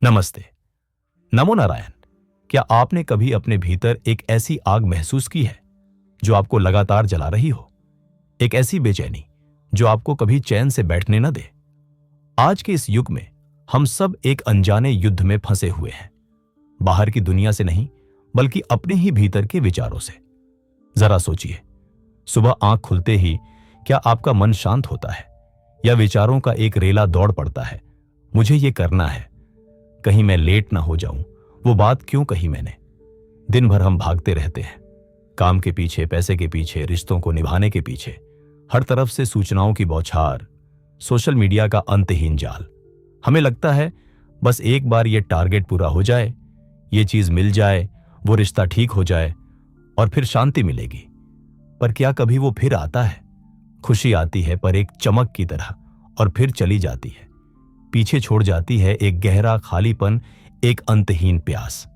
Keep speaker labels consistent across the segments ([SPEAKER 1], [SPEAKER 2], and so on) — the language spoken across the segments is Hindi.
[SPEAKER 1] नमस्ते। नमो नारायण। क्या आपने कभी अपने भीतर एक ऐसी आग महसूस की है जो आपको लगातार जला रही हो? एक ऐसी बेचैनी जो आपको कभी चैन से बैठने न दे? आज के इस युग में हम सब एक अनजाने युद्ध में फंसे हुए हैं। बाहर की दुनिया से नहीं, बल्कि अपने ही भीतर के विचारों से। जरा सोचिए, सुबह आंख खुलते ही क्या आपका मन शांत होता है, या विचारों का एक रेला दौड़ पड़ता है? मुझे ये करना है, कहीं मैं लेट ना हो जाऊं, वो बात क्यों कही मैंने। दिन भर हम भागते रहते हैं, काम के पीछे, पैसे के पीछे, रिश्तों को निभाने के पीछे। हर तरफ से सूचनाओं की बौछार, सोशल मीडिया का अंतहीन जाल। हमें लगता है बस एक बार ये टारगेट पूरा हो जाए, ये चीज मिल जाए, वो रिश्ता ठीक हो जाए और फिर शांति मिलेगी। पर क्या कभी वो फिर आता है? खुशी आती है पर एक चमक की तरह, और फिर चली जाती है। पीछे छोड़ जाती है एक गहरा खालीपन, एक अंतहीन प्यास।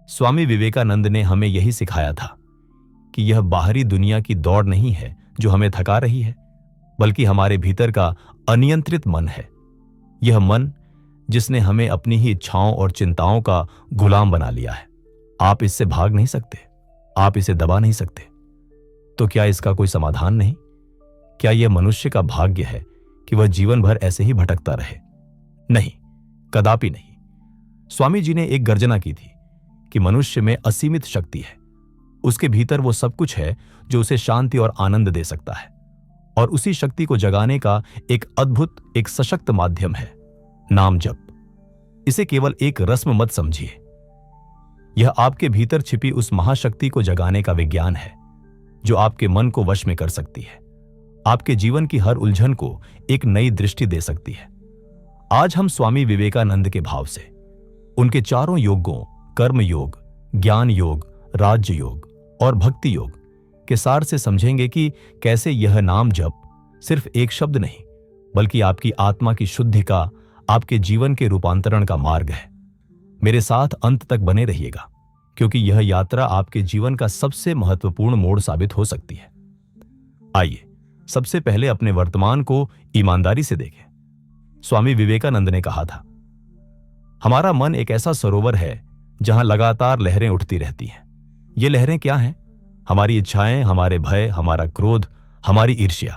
[SPEAKER 1] स्वामी विवेकानंद ने हमें यही सिखाया था कि यह बाहरी दुनिया की दौड़ नहीं है जो हमें थका रही है, बल्कि हमारे भीतर का अनियंत्रित मन है। यह मन जिसने हमें अपनी ही इच्छाओं और चिंताओं का गुलाम बना लिया है। आप इससे भाग नहीं सकते, आप इसे दबा नहीं सकते। तो क्या इसका कोई समाधान नहीं? क्या यह मनुष्य का भाग्य है कि वह जीवन भर ऐसे ही भटकता रहे? नहीं, कदापि नहीं। स्वामी जी ने एक गर्जना की थी कि मनुष्य में असीमित शक्ति है। उसके भीतर वो सब कुछ है जो उसे शांति और आनंद दे सकता है, और उसी शक्ति को जगाने का एक अद्भुत, एक सशक्त माध्यम है नाम जप। इसे केवल एक रस्म मत समझिए। यह आपके भीतर छिपी उस महाशक्ति को जगाने का विज्ञान है जो आपके मन को वश में कर सकती है, आपके जीवन की हर उलझन को एक नई दृष्टि दे सकती है। आज हम स्वामी विवेकानंद के भाव से, उनके चारों योगों, कर्म योग, ज्ञान योग, राज्य योग और भक्ति योग के सार से समझेंगे कि कैसे यह नाम जप सिर्फ एक शब्द नहीं, बल्कि आपकी आत्मा की शुद्धि का, आपके जीवन के रूपांतरण का मार्ग है। मेरे साथ अंत तक बने रहिएगा, क्योंकि यह यात्रा आपके जीवन का सबसे महत्वपूर्ण मोड़ साबित हो सकती है। आइए सबसे पहले अपने वर्तमान को ईमानदारी से देखें। स्वामी विवेकानंद ने कहा था, हमारा मन एक ऐसा सरोवर है जहां लगातार लहरें उठती रहती हैं। ये लहरें क्या हैं? हमारी इच्छाएं, हमारे भय, हमारा क्रोध, हमारी ईर्ष्या।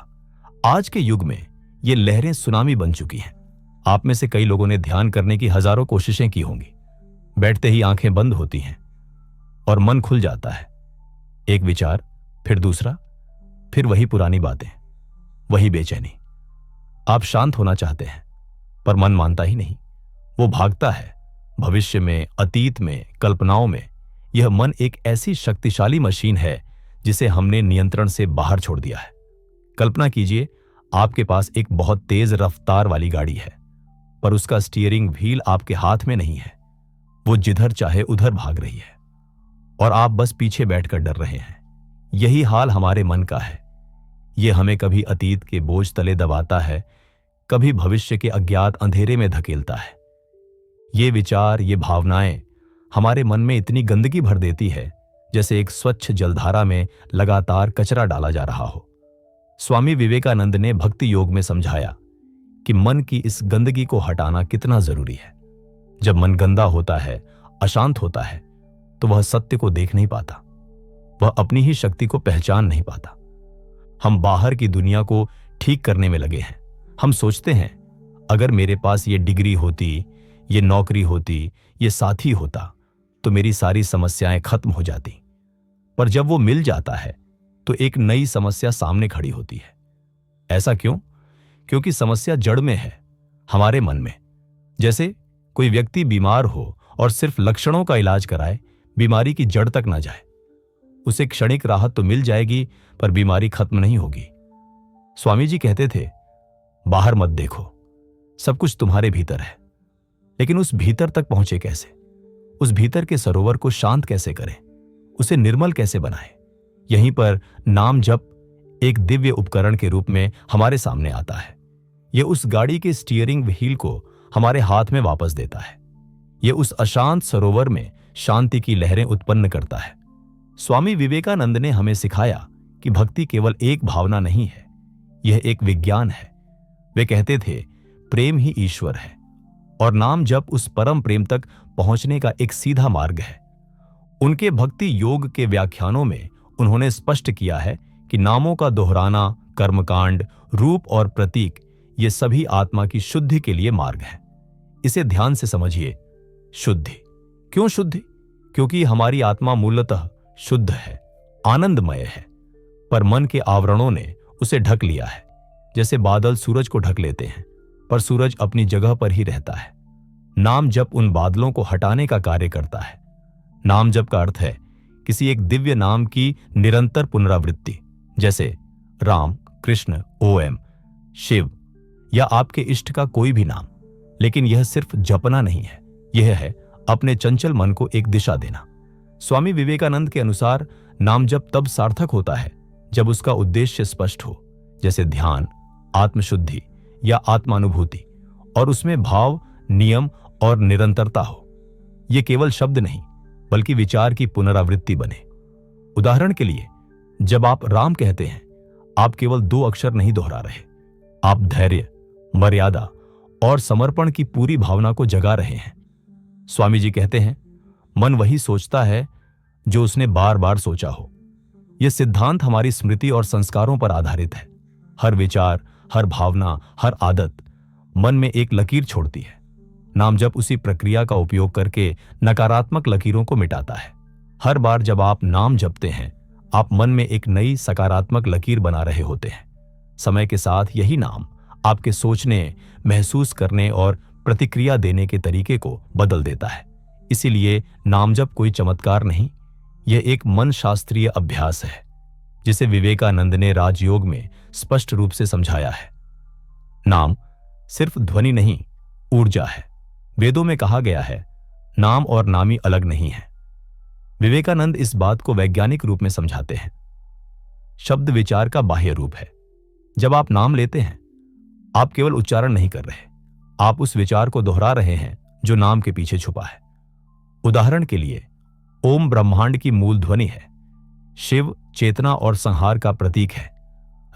[SPEAKER 1] आज के युग में ये लहरें सुनामी बन चुकी हैं। आप में से कई लोगों ने ध्यान करने की हजारों कोशिशें की होंगी। बैठते ही आंखें बंद होती हैं और मन खुल जाता है। एक विचार, फिर दूसरा, फिर वही पुरानी बातें, वही बेचैनी। आप शांत होना चाहते हैं, पर मन मानता ही नहीं। वो भागता है भविष्य में, अतीत में, कल्पनाओं में। यह मन एक ऐसी शक्तिशाली मशीन है जिसे हमने नियंत्रण से बाहर छोड़ दिया है। कल्पना कीजिए, आपके पास एक बहुत तेज रफ्तार वाली गाड़ी है, पर उसका स्टीयरिंग व्हील आपके हाथ में नहीं है। वो जिधर चाहे उधर भाग रही है और आप बस पीछे बैठकर डर रहे हैं। यही हाल हमारे मन का है। ये हमें कभी अतीत के बोझ तले दबाता है, कभी भविष्य के अज्ञात अंधेरे में धकेलता है। ये विचार, ये भावनाएं हमारे मन में इतनी गंदगी भर देती है जैसे एक स्वच्छ जलधारा में लगातार कचरा डाला जा रहा हो। स्वामी विवेकानंद ने भक्ति योग में समझाया कि मन की इस गंदगी को हटाना कितना जरूरी है। जब मन गंदा होता है, अशांत होता है, तो वह सत्य को देख नहीं पाता, वह अपनी ही शक्ति को पहचान नहीं पाता। हम बाहर की दुनिया को ठीक करने में लगे हैं। हम सोचते हैं, अगर मेरे पास ये डिग्री होती, ये नौकरी होती, ये साथी होता, तो मेरी सारी समस्याएं खत्म हो जाती। पर जब वो मिल जाता है तो एक नई समस्या सामने खड़ी होती है। ऐसा क्यों? क्योंकि समस्या जड़ में है, हमारे मन में। जैसे कोई व्यक्ति बीमार हो और सिर्फ लक्षणों का इलाज कराए, बीमारी की जड़ तक ना जाए। उसे क्षणिक राहत तो मिल जाएगी, पर बीमारी खत्म नहीं होगी। स्वामी जी कहते थे, बाहर मत देखो, सब कुछ तुम्हारे भीतर है। लेकिन उस भीतर तक पहुंचे कैसे? उस भीतर के सरोवर को शांत कैसे करें? उसे निर्मल कैसे बनाएं? यहीं पर नाम जप एक दिव्य उपकरण के रूप में हमारे सामने आता है। यह उस गाड़ी के स्टीयरिंग व्हील को हमारे हाथ में वापस देता है। यह उस अशांत सरोवर में शांति की लहरें उत्पन्न करता है। स्वामी विवेकानंद ने हमें सिखाया कि भक्ति केवल एक भावना नहीं है, यह एक विज्ञान है। वे कहते थे, प्रेम ही ईश्वर है। और नाम जप उस परम प्रेम तक पहुंचने का एक सीधा मार्ग है। उनके भक्ति योग के व्याख्यानों में उन्होंने स्पष्ट किया है कि नामों का दोहराना, कर्मकांड, रूप और प्रतीक, ये सभी आत्मा की शुद्धि के लिए मार्ग है। इसे ध्यान से समझिए। शुद्धि। क्यों शुद्धि? क्योंकि हमारी आत्मा मूलतः शुद्ध है, आनंदमय है, पर मन के आवरणों ने उसे ढक लिया है। जैसे बादल सूरज को ढक लेते हैं, पर सूरज अपनी जगह पर ही रहता है। नाम जप उन बादलों को हटाने का कार्य करता है। नाम जप का अर्थ है किसी एक दिव्य नाम की निरंतर पुनरावृत्ति, जैसे राम, कृष्ण, ओम, शिव या आपके इष्ट का कोई भी नाम। लेकिन यह सिर्फ जपना नहीं है, यह है अपने चंचल मन को एक दिशा देना। स्वामी विवेकानंद के अनुसार नाम जप तब सार्थक होता है जब उसका उद्देश्य स्पष्ट हो, जैसे ध्यान, आत्मशुद्धि या आत्मानुभूति, और उसमें भाव, नियम और निरंतरता हो। यह केवल शब्द नहीं बल्कि विचार की पुनरावृत्ति बने। उदाहरण के लिए, जब आप राम कहते हैं, आप केवल 2 अक्षर नहीं दोहरा रहे, आप धैर्य, मर्यादा और समर्पण की पूरी भावना को जगा रहे हैं। स्वामी जी कहते हैं, मन वही सोचता है जो उसने बार बार सोचा हो। यह सिद्धांत हमारी स्मृति और संस्कारों पर आधारित है। हर विचार, हर भावना, हर आदत मन में एक लकीर छोड़ती है। नाम जप उसी प्रक्रिया का उपयोग करके नकारात्मक लकीरों को मिटाता है। हर बार जब आप नाम जपते हैं, आप मन में एक नई सकारात्मक लकीर बना रहे होते हैं। समय के साथ यही नाम आपके सोचने, महसूस करने और प्रतिक्रिया देने के तरीके को बदल देता है। इसीलिए नाम जप कोई चमत्कार नहीं, यह एक मन शास्त्रीय अभ्यास है, जिसे विवेकानंद ने राजयोग में स्पष्ट रूप से समझाया है। नाम सिर्फ ध्वनि नहीं, ऊर्जा है। वेदों में कहा गया है, नाम और नामी अलग नहीं है। विवेकानंद इस बात को वैज्ञानिक रूप में समझाते हैं। शब्द विचार का बाह्य रूप है। जब आप नाम लेते हैं, आप केवल उच्चारण नहीं कर रहे, आप उस विचार को दोहरा रहे हैं जो नाम के पीछे छुपा है। उदाहरण के लिए, ओम ब्रह्मांड की मूल ध्वनि है, शिव चेतना और संहार का प्रतीक है,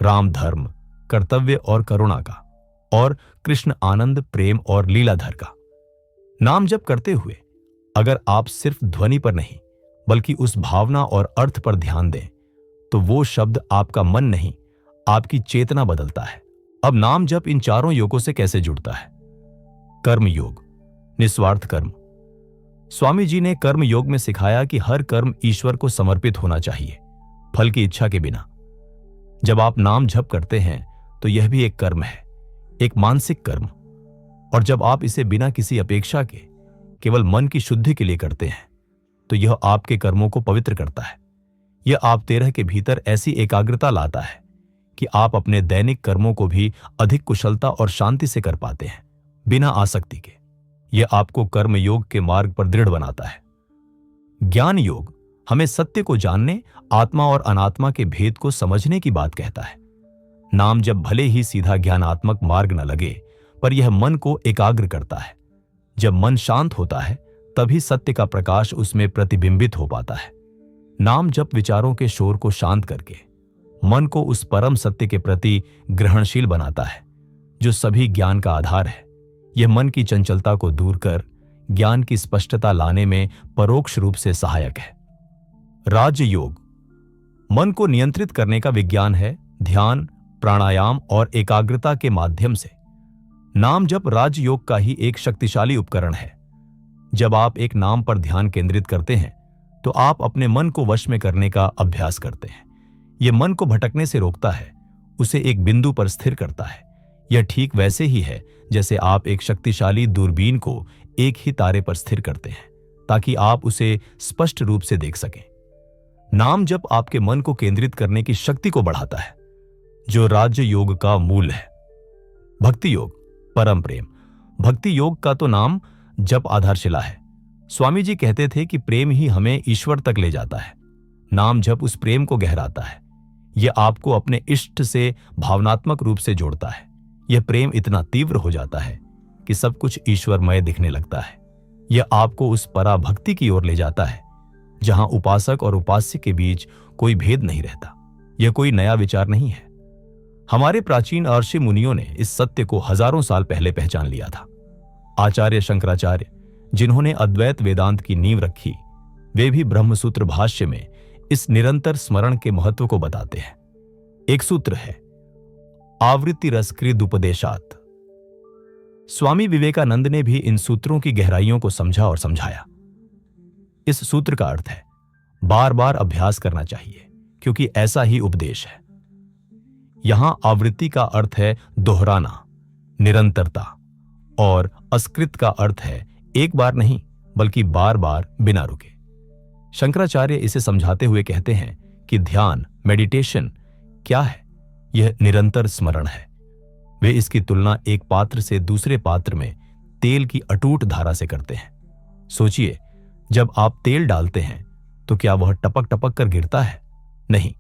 [SPEAKER 1] राम धर्म, कर्तव्य और करुणा का, और कृष्ण आनंद, प्रेम और लीलाधर का। नाम जप करते हुए अगर आप सिर्फ ध्वनि पर नहीं बल्कि उस भावना और अर्थ पर ध्यान दें, तो वो शब्द आपका मन नहीं, आपकी चेतना बदलता है। अब नाम जप इन चारों योगों से कैसे जुड़ता है? कर्म योग, निस्वार्थ कर्म। स्वामी जी ने कर्म योग में सिखाया कि हर कर्म ईश्वर को समर्पित होना चाहिए, फल की इच्छा के बिना। जब आप नाम जप करते हैं तो यह भी एक कर्म है, एक मानसिक कर्म। और जब आप इसे बिना किसी अपेक्षा के केवल मन की शुद्धि के लिए करते हैं, तो यह आपके कर्मों को पवित्र करता है। यह आप 13 के भीतर ऐसी एकाग्रता लाता है कि आप अपने दैनिक कर्मों को भी अधिक कुशलता और शांति से कर पाते हैं, बिना आसक्ति के। यह आपको कर्म योग के मार्ग पर दृढ़ बनाता है। ज्ञान योग हमें सत्य को जानने, आत्मा और अनात्मा के भेद को समझने की बात कहता है। नाम जब भले ही सीधा ज्ञानात्मक मार्ग न लगे, पर यह मन को एकाग्र करता है। जब मन शांत होता है, तभी सत्य का प्रकाश उसमें प्रतिबिंबित हो पाता है। नाम जप विचारों के शोर को शांत करके मन को उस परम सत्य के प्रति ग्रहणशील बनाता है, जो सभी ज्ञान का आधार है। यह मन की चंचलता को दूर कर ज्ञान की स्पष्टता लाने में परोक्ष रूप से सहायक है। राजयोग मन को नियंत्रित करने का विज्ञान है। ध्यान, प्राणायाम और एकाग्रता के माध्यम से नाम जप राजयोग का ही एक शक्तिशाली उपकरण है। जब आप एक नाम पर ध्यान केंद्रित करते हैं, तो आप अपने मन को वश में करने का अभ्यास करते हैं। यह मन को भटकने से रोकता है, उसे एक बिंदु पर स्थिर करता है। यह ठीक वैसे ही है जैसे आप एक शक्तिशाली दूरबीन को एक ही तारे पर स्थिर करते हैं, ताकि आप उसे स्पष्ट रूप से देख सकें। नाम जप आपके मन को केंद्रित करने की शक्ति को बढ़ाता है, जो राज्य योग का मूल है। भक्ति योग, परम प्रेम। भक्ति योग का तो नाम जप आधारशिला है। स्वामी जी कहते थे कि प्रेम ही हमें ईश्वर तक ले जाता है। नाम जप उस प्रेम को गहराता है। यह आपको अपने इष्ट से भावनात्मक रूप से जोड़ता है। यह प्रेम इतना तीव्र हो जाता है कि सब कुछ ईश्वरमय दिखने लगता है। यह आपको उस पराभक्ति की ओर ले जाता है जहां उपासक और उपास्य के बीच कोई भेद नहीं रहता। यह कोई नया विचार नहीं है। हमारे प्राचीन ऋषि मुनियों ने इस सत्य को हजारों साल पहले पहचान लिया था। आचार्य शंकराचार्य, जिन्होंने अद्वैत वेदांत की नींव रखी, वे भी ब्रह्मसूत्र भाष्य में इस निरंतर स्मरण के महत्व को बताते हैं। एक सूत्र है, आवृत्ति रसकृद उपदेशात। स्वामी विवेकानंद ने भी इन सूत्रों की गहराइयों को समझा और समझाया। इस सूत्र का अर्थ है बार बार अभ्यास करना चाहिए, क्योंकि ऐसा ही उपदेश है। यहां आवृत्ति का अर्थ है दोहराना, निरंतरता, और अस्कृत का अर्थ है एक बार नहीं बल्कि बार बार बिना रुके। शंकराचार्य इसे समझाते हुए कहते हैं कि ध्यान, मेडिटेशन क्या है? यह निरंतर स्मरण है। वे इसकी तुलना एक पात्र से दूसरे पात्र में तेल की अटूट धारा से करते हैं। सोचिए, जब आप तेल डालते हैं तो क्या वह टपक टपक कर गिरता है? नहीं,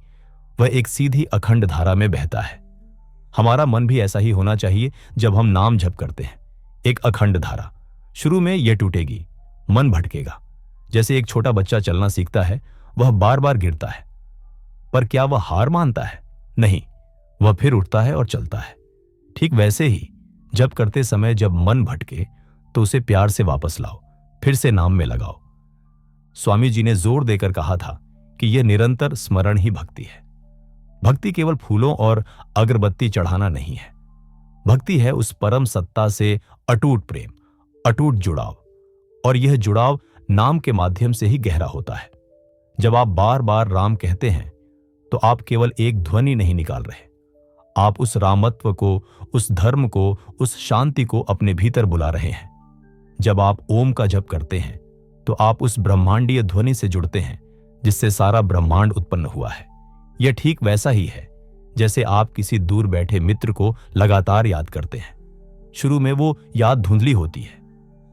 [SPEAKER 1] वह एक सीधी अखंड धारा में बहता है। हमारा मन भी ऐसा ही होना चाहिए। जब हम नाम जप करते हैं, एक अखंड धारा। शुरू में यह टूटेगी, मन भटकेगा। जैसे एक छोटा बच्चा चलना सीखता है, वह बार बार गिरता है, पर क्या वह हार मानता है? नहीं, वह फिर उठता है और चलता है। ठीक वैसे ही जप करते समय जब मन भटके तो उसे प्यार से वापस लाओ, फिर से नाम में लगाओ। स्वामी जी ने जोर देकर कहा था कि यह निरंतर स्मरण ही भक्ति है। भक्ति केवल फूलों और अगरबत्ती चढ़ाना नहीं है। भक्ति है उस परम सत्ता से अटूट प्रेम, अटूट जुड़ाव, और यह जुड़ाव नाम के माध्यम से ही गहरा होता है। जब आप बार बार राम कहते हैं तो आप केवल एक ध्वनि नहीं निकाल रहे, आप उस रामत्व को, उस धर्म को, उस शांति को अपने भीतर बुला रहे हैं। जब आप ओम का जप करते हैं तो आप उस ब्रह्मांडीय ध्वनि से जुड़ते हैं जिससे सारा ब्रह्मांड उत्पन्न हुआ है। यह ठीक वैसा ही है जैसे आप किसी दूर बैठे मित्र को लगातार याद करते हैं। शुरू में वो याद धुंधली होती है,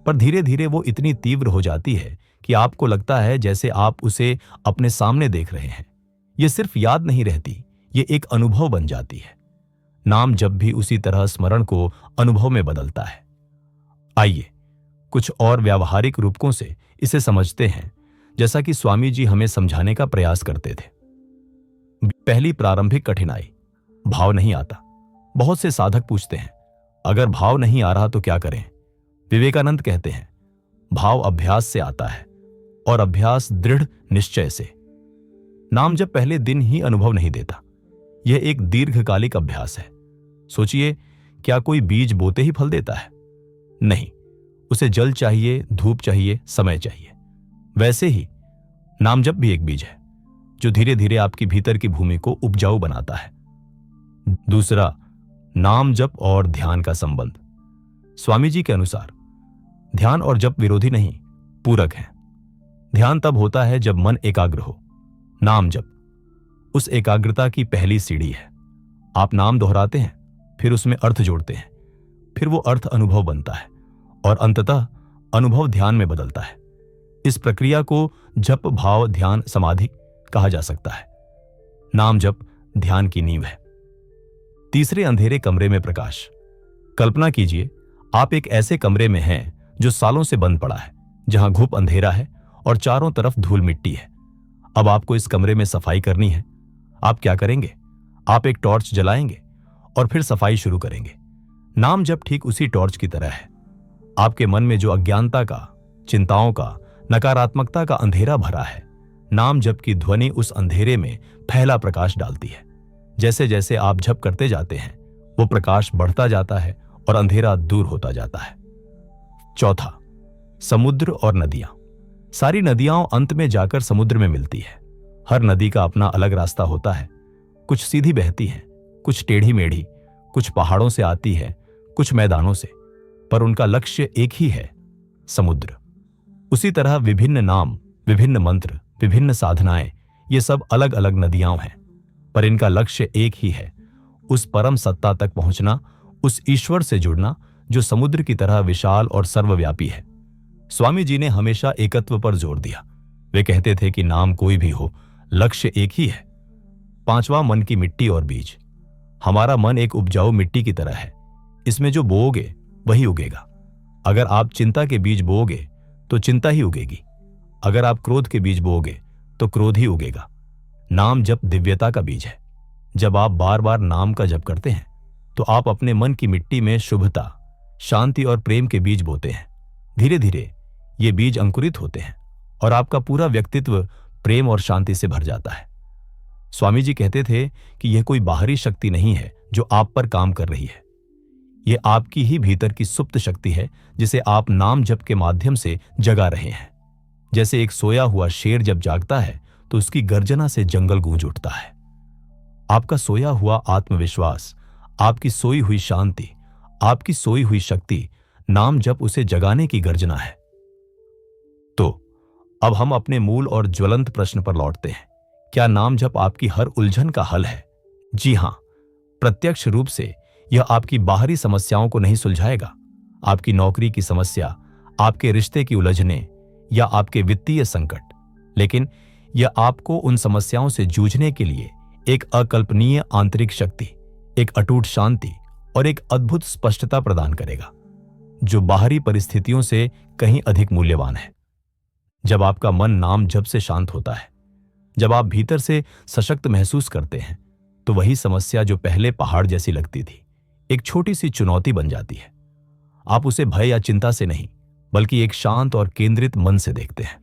[SPEAKER 1] पर धीरे धीरे वो इतनी तीव्र हो जाती है कि आपको लगता है जैसे आप उसे अपने सामने देख रहे हैं। ये सिर्फ याद नहीं रहती, ये एक अनुभव बन जाती है। नाम जब भी उसी तरह स्मरण को अनुभव में बदलता है। आइए कुछ और व्यावहारिक रूपकों से इसे समझते हैं, जैसा कि स्वामी जी हमें समझाने का प्रयास करते थे। पहली प्रारंभिक कठिनाई, भाव नहीं आता। बहुत से साधक पूछते हैं, अगर भाव नहीं आ रहा तो क्या करें? विवेकानंद कहते हैं, भाव अभ्यास से आता है, और अभ्यास दृढ़ निश्चय से। नाम जब पहले दिन ही अनुभव नहीं देता, यह एक दीर्घकालिक अभ्यास है। सोचिए, क्या कोई बीज बोते ही फल देता है? नहीं, उसे जल चाहिए, धूप चाहिए, समय चाहिए। वैसे ही नाम जप भी एक बीज है जो धीरे धीरे आपकी भीतर की भूमि को उपजाऊ बनाता है। दूसरा, नाम जप और ध्यान का संबंध। स्वामी जी के अनुसार ध्यान और जप विरोधी नहीं, पूरक हैं। ध्यान तब होता है जब मन एकाग्र हो। नाम जप उस एकाग्रता की पहली सीढ़ी है। आप नाम दोहराते हैं, फिर उसमें अर्थ जोड़ते हैं, फिर वो अर्थ अनुभव बनता है, और अंततः अनुभव ध्यान में बदलता है। इस प्रक्रिया को जप, भाव, ध्यान, समाधि कहा जा सकता है। नाम जप ध्यान की नींव है। तीसरे, अंधेरे कमरे में प्रकाश। कल्पना कीजिए, आप एक ऐसे कमरे में हैं जो सालों से बंद पड़ा है, जहां घुप अंधेरा है और चारों तरफ धूल मिट्टी है। अब आपको इस कमरे में सफाई करनी है। आप क्या करेंगे? आप एक टॉर्च जलाएंगे और फिर सफाई शुरू करेंगे। नाम जप ठीक उसी टॉर्च की तरह है। आपके मन में जो अज्ञानता का, चिंताओं का, नकारात्मकता का अंधेरा भरा है, नाम जप की ध्वनि उस अंधेरे में पहला प्रकाश डालती है। जैसे जैसे आप जप करते जाते हैं, वो प्रकाश बढ़ता जाता है और अंधेरा दूर होता जाता है। चौथा, समुद्र और नदियां। सारी नदियां अंत में जाकर समुद्र में मिलती है। हर नदी का अपना अलग रास्ता होता है। कुछ सीधी बहती हैं, कुछ टेढ़ी मेढ़ी, कुछ पहाड़ों से आती है, कुछ मैदानों से, पर उनका लक्ष्य एक ही है, समुद्र। उसी तरह विभिन्न नाम, विभिन्न मंत्र, विभिन्न साधनाएं, ये सब अलग अलग नदियां हैं, पर इनका लक्ष्य एक ही है, उस परम सत्ता तक पहुंचना, उस ईश्वर से जुड़ना जो समुद्र की तरह विशाल और सर्वव्यापी है। स्वामी जी ने हमेशा एकत्व पर जोर दिया। वे कहते थे कि नाम कोई भी हो, लक्ष्य एक ही है। पांचवा, मन की मिट्टी और बीज। हमारा मन एक उपजाऊ मिट्टी की तरह है। इसमें जो बोओगे वही उगेगा। अगर आप चिंता के बीज बोओगे तो चिंता ही उगेगी। अगर आप क्रोध के बीज बोओगे तो क्रोध ही उगेगा। नाम जप दिव्यता का बीज है। जब आप बार बार नाम का जप करते हैं तो आप अपने मन की मिट्टी में शुभता शांति और प्रेम के बीज बोते हैं। धीरे धीरे ये बीज अंकुरित होते हैं और आपका पूरा व्यक्तित्व प्रेम और शांति से भर जाता है। स्वामी जी कहते थे कि यह कोई बाहरी शक्ति नहीं है जो आप पर काम कर रही है। यह आपकी ही भीतर की सुप्त शक्ति है जिसे आप नाम जप के माध्यम से जगा रहे हैं। जैसे एक सोया हुआ शेर जब जागता है तो उसकी गर्जना से जंगल गूंज उठता है। आपका सोया हुआ आत्मविश्वास, आपकी सोई हुई शांति, आपकी सोई हुई शक्ति, नाम जप उसे जगाने की गर्जना है। तो अब हम अपने मूल और ज्वलंत प्रश्न पर लौटते हैं। क्या नाम जप आपकी हर उलझन का हल है? जी हां, प्रत्यक्ष रूप से यह आपकी बाहरी समस्याओं को नहीं सुलझाएगा। आपकी नौकरी की समस्या, आपके रिश्ते की उलझने या आपके वित्तीय संकट, लेकिन यह आपको उन समस्याओं से जूझने के लिए एक अकल्पनीय आंतरिक शक्ति, एक अटूट शांति और एक अद्भुत स्पष्टता प्रदान करेगा जो बाहरी परिस्थितियों से कहीं अधिक मूल्यवान है। जब आपका मन नाम जप से शांत होता है, जब आप भीतर से सशक्त महसूस करते हैं, तो वही समस्या जो पहले पहाड़ जैसी लगती थी एक छोटी सी चुनौती बन जाती है। आप उसे भय या चिंता से नहीं बल्कि एक शांत और केंद्रित मन से देखते हैं।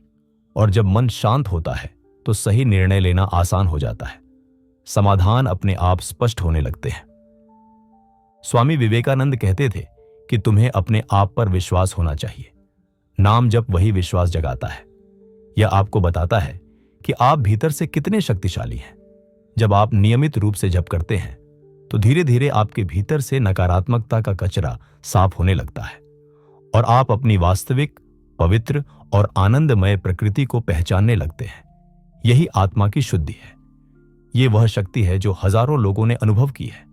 [SPEAKER 1] और जब मन शांत होता है तो सही निर्णय लेना आसान हो जाता है। समाधान अपने आप स्पष्ट होने लगते हैं। स्वामी विवेकानंद कहते थे कि तुम्हें अपने आप पर विश्वास होना चाहिए। नाम जप वही विश्वास जगाता है। यह आपको बताता है कि आप भीतर से कितने शक्तिशाली हैं। जब आप नियमित रूप से जप करते हैं तो धीरे धीरे आपके भीतर से नकारात्मकता का कचरा साफ होने लगता है और आप अपनी वास्तविक, पवित्र और आनंदमय प्रकृति को पहचानने लगते हैं। यही आत्मा की शुद्धि है। यह वह शक्ति है जो हजारों लोगों ने अनुभव की है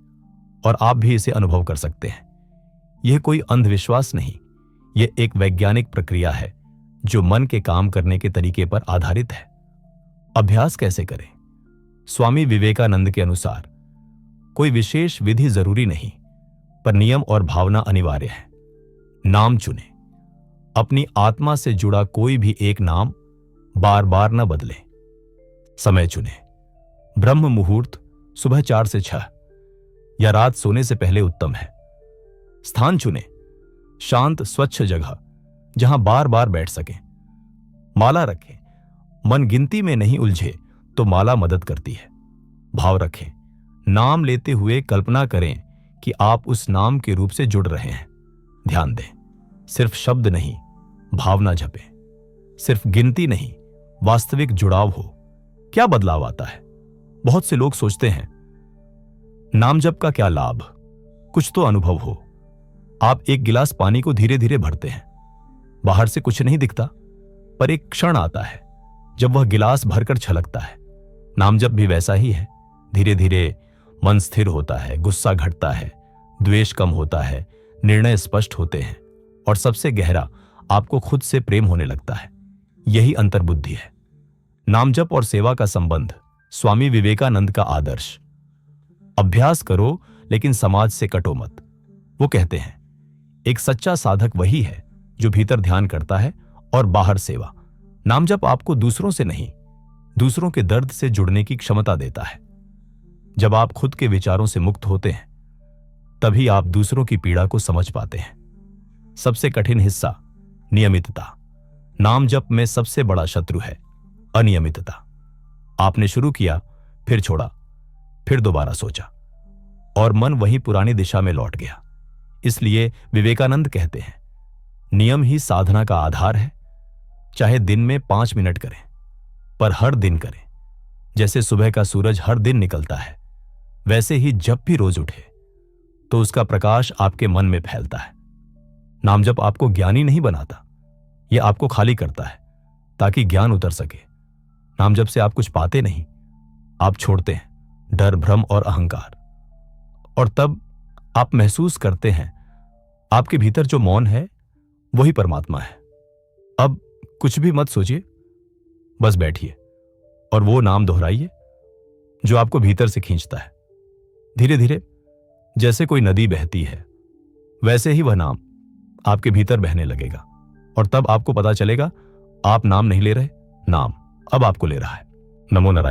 [SPEAKER 1] और आप भी इसे अनुभव कर सकते हैं। यह कोई अंधविश्वास नहीं, यह एक वैज्ञानिक प्रक्रिया है जो मन के काम करने के तरीके पर आधारित है। अभ्यास कैसे करें? स्वामी विवेकानंद के अनुसार कोई विशेष विधि जरूरी नहीं, पर नियम और भावना अनिवार्य है। नाम चुनें। अपनी आत्मा से जुड़ा कोई भी एक नाम बार बार न बदलें। समय चुनें। ब्रह्म मुहूर्त सुबह 4 से 6 या रात सोने से पहले उत्तम है। स्थान चुनें। शांत स्वच्छ जगह जहां बार बार बैठ सकें। माला रखें। मन गिनती में नहीं उलझे तो माला मदद करती है। भाव रखें। नाम लेते हुए कल्पना करें कि आप उस नाम के रूप से जुड़ रहे हैं। ध्यान दें। सिर्फ शब्द नहीं, भावना जपें। सिर्फ गिनती नहीं, वास्तविक जुड़ाव हो। क्या बदलाव आता है? बहुत से लोग सोचते हैं नाम जप का क्या लाभ? कुछ तो अनुभव हो। आप एक गिलास पानी को धीरे धीरे भरते हैं। बाहर से कुछ नहीं दिखता, पर एक क्षण आता है जब वह गिलास भरकर छलकता है। नाम जप भी वैसा ही है। धीरे धीरे मन स्थिर होता है, गुस्सा घटता है, द्वेष कम होता है, निर्णय स्पष्ट होते हैं और सबसे गहरा आपको खुद से प्रेम होने लगता है। यही अंतर्बुद्धि है। नाम जप और सेवा का संबंध, स्वामी विवेकानंद का आदर्श। अभ्यास करो लेकिन समाज से कटो मत। वो कहते हैं एक सच्चा साधक वही है जो भीतर ध्यान करता है और बाहर सेवा। नाम जप आपको दूसरों से नहीं, दूसरों के दर्द से जुड़ने की क्षमता देता है। जब आप खुद के विचारों से मुक्त होते हैं तभी आप दूसरों की पीड़ा को समझ पाते हैं। सबसे कठिन हिस्सा नियमितता। नाम जप में सबसे बड़ा शत्रु है अनियमितता। आपने शुरू किया, फिर छोड़ा, फिर दोबारा सोचा और मन वही पुरानी दिशा में लौट गया। इसलिए विवेकानंद कहते हैं नियम ही साधना का आधार है। चाहे दिन में 5 मिनट करें, पर हर दिन करें। जैसे सुबह का सूरज हर दिन निकलता है, वैसे ही जब भी रोज उठे तो उसका प्रकाश आपके मन में फैलता है। नाम जप आपको ज्ञानी नहीं बनाता, यह आपको खाली करता है ताकि ज्ञान उतर सके। नाम जप से आप कुछ पाते नहीं, आप छोड़ते हैं डर, भ्रम और अहंकार। और तब आप महसूस करते हैं आपके भीतर जो मौन है वही परमात्मा है। अब कुछ भी मत सोचिए, बस बैठिए और वो नाम दोहराइए जो आपको भीतर से खींचता है। धीरे धीरे जैसे कोई नदी बहती है वैसे ही वह नाम आपके भीतर बहने लगेगा और तब आपको पता चलेगा आप नाम नहीं ले रहे, नाम अब आपको ले रहा है। नमो नारायण।